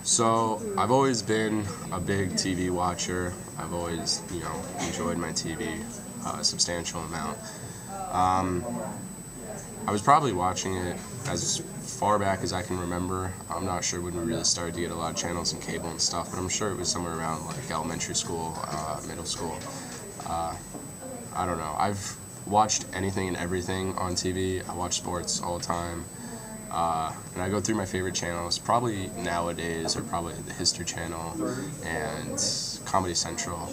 So I've always been a big TV watcher. I've always, enjoyed my TV a substantial amount. I was probably watching it as far back as I can remember. I'm not sure when we really started to get a lot of channels and cable and stuff, but I'm sure it was somewhere around like elementary school, middle school. I don't know. I've watched anything and everything on TV. I watch sports all the time. And I go through my favorite channels. Probably nowadays are probably the History Channel and Comedy Central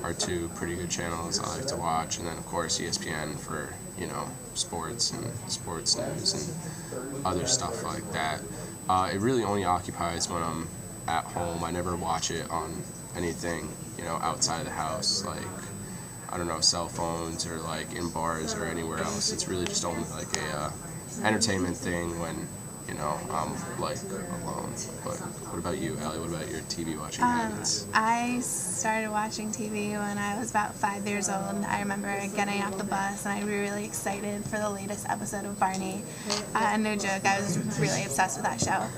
are two pretty good channels I like to watch. And then of course ESPN for, sports and sports news and other stuff like that. It really only occupies when I'm at home. I never watch it on anything, outside of the house, like, I don't know, cell phones or like in bars or anywhere else. It's really just only like a entertainment thing when, I'm like alone. But what about you, Allie? What about your TV watching habits? I started watching TV when I was about 5 years old. I remember getting off the bus and I'd be really excited for the latest episode of Barney. No joke, I was really obsessed with that show.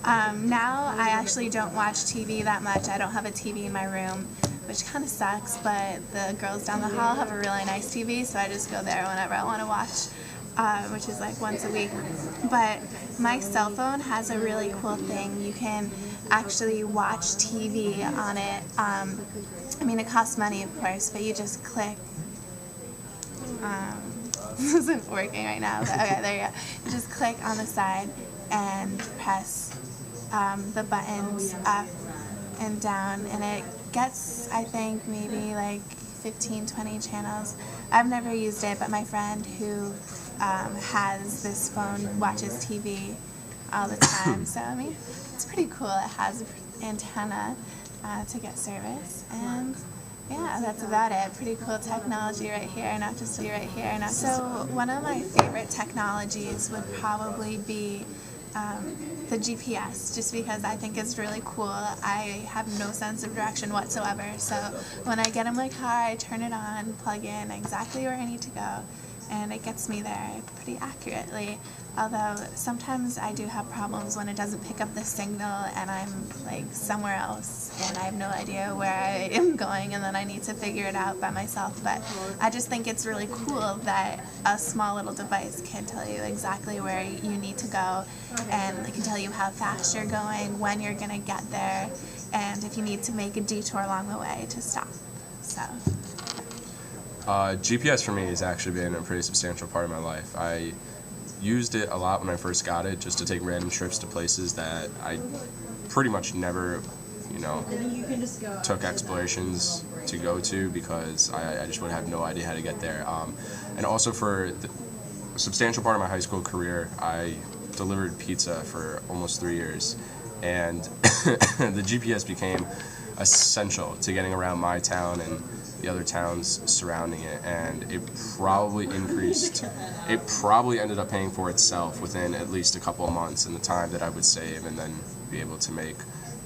Now I actually don't watch TV that much. I don't have a TV in my room, which kind of sucks, but the girls down the hall have a really nice TV, so I just go there whenever I want to watch. Which is like once a week. But my cell phone has a really cool thing. You can actually watch TV on it. I mean, it costs money, of course, but you just click. This isn't working right now, but okay, there you go. You just click on the side and press the buttons up and down, and it gets, I think, maybe like 15-20 channels. I've never used it, but my friend who has this phone watches TV all the time, so I mean, it's pretty cool. It has an antenna to get service, and yeah, that's about it. Pretty cool technology right here, not just right here. So one of my favorite technologies would probably be the GPS, just because I think it's really cool. I have no sense of direction whatsoever, so when I get in my car, I turn it on, plug in exactly where I need to go, and it gets me there pretty accurately. Although sometimes I do have problems when it doesn't pick up the signal and I'm like somewhere else and I have no idea where I am going, and then I need to figure it out by myself. But I just think it's really cool that a small little device can tell you exactly where you need to go, and it can tell you how fast you're going, when you're going to get there, and if you need to make a detour along the way to stop. So GPS for me has actually been a pretty substantial part of my life. I used it a lot when I first got it, just to take random trips to places that I pretty much never, took explorations to go to, because I just would have no idea how to get there. And also for a substantial part of my high school career, I delivered pizza for almost 3 years, and the GPS became essential to getting around my town and the other towns surrounding it, and it probably ended up paying for itself within at least a couple of months in the time that I would save and then be able to make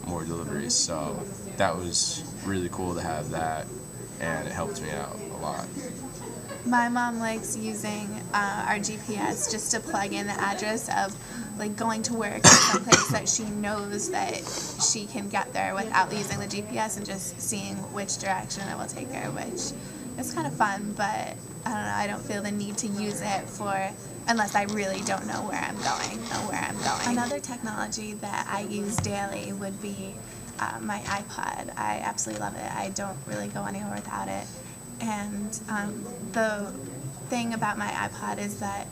more deliveries. So that was really cool to have that, and it helped me out a lot. my mom likes using our GPS just to plug in the address of like going to work or someplace that she knows that she can get there without using the GPS, and just seeing which direction it will take her, which is kind of fun, but I don't know, I don't feel the need to use it unless I really don't know where I'm going. Another technology that I use daily would be my iPod. I absolutely love it. I don't really go anywhere without it. And the thing about my iPod is that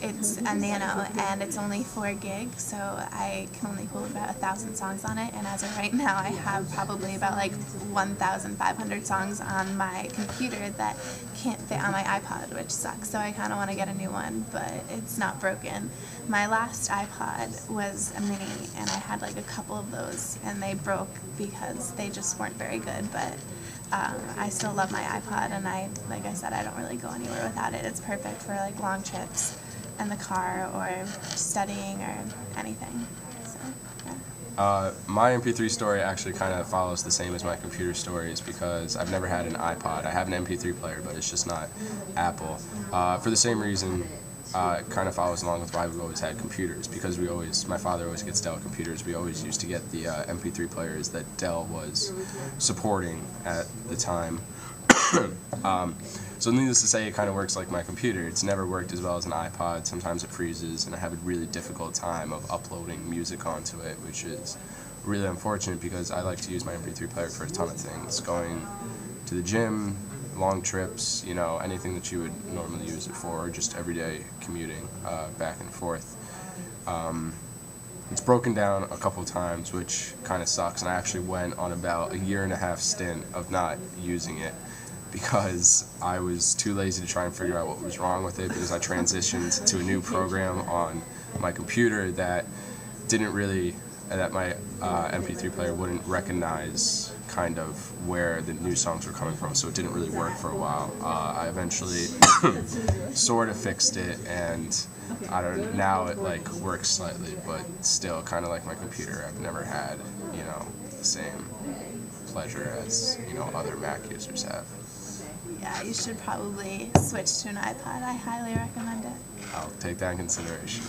it's a nano and it's only 4 gigs, so I can only hold about 1,000 songs on it, and as of right now I have probably about like 1,500 songs on my computer that can't fit on my iPod, which sucks, so I kind of want to get a new one, but it's not broken. My last iPod was a mini, and I had like a couple of those, and they broke because they just weren't very good, but I still love my iPod, and like I said, I don't really go anywhere without it. It's perfect for like long trips in the car or studying or anything. So, yeah. My MP3 story actually kind of follows the same as my computer stories, because I've never had an iPod. I have an MP3 player, but it's just not Apple. For the same reason it kind of follows along with why we've always had computers, because my father always gets Dell computers. We always used to get the MP3 players that Dell was supporting at the time. So needless to say, it kind of works like my computer. It's never worked as well as an iPod. Sometimes it freezes, and I have a really difficult time of uploading music onto it, which is really unfortunate because I like to use my MP3 player for a ton of things. Going to the gym, long trips, you know, anything that you would normally use it for, or just everyday commuting back and forth. It's broken down a couple times, which kind of sucks, and I actually went on about a 1.5-year stint of not using it because I was too lazy to try and figure out what was wrong with it, because I transitioned to a new program on my computer that my MP3 player wouldn't recognize kind of where the new songs were coming from, so it didn't really work for a while. I eventually sort of fixed it, and now it like works slightly, but still kind of like my computer. I've never had, you know, the same pleasure as, you know, other Mac users have. Yeah, you should probably switch to an iPod. I highly recommend it. I'll take that in consideration.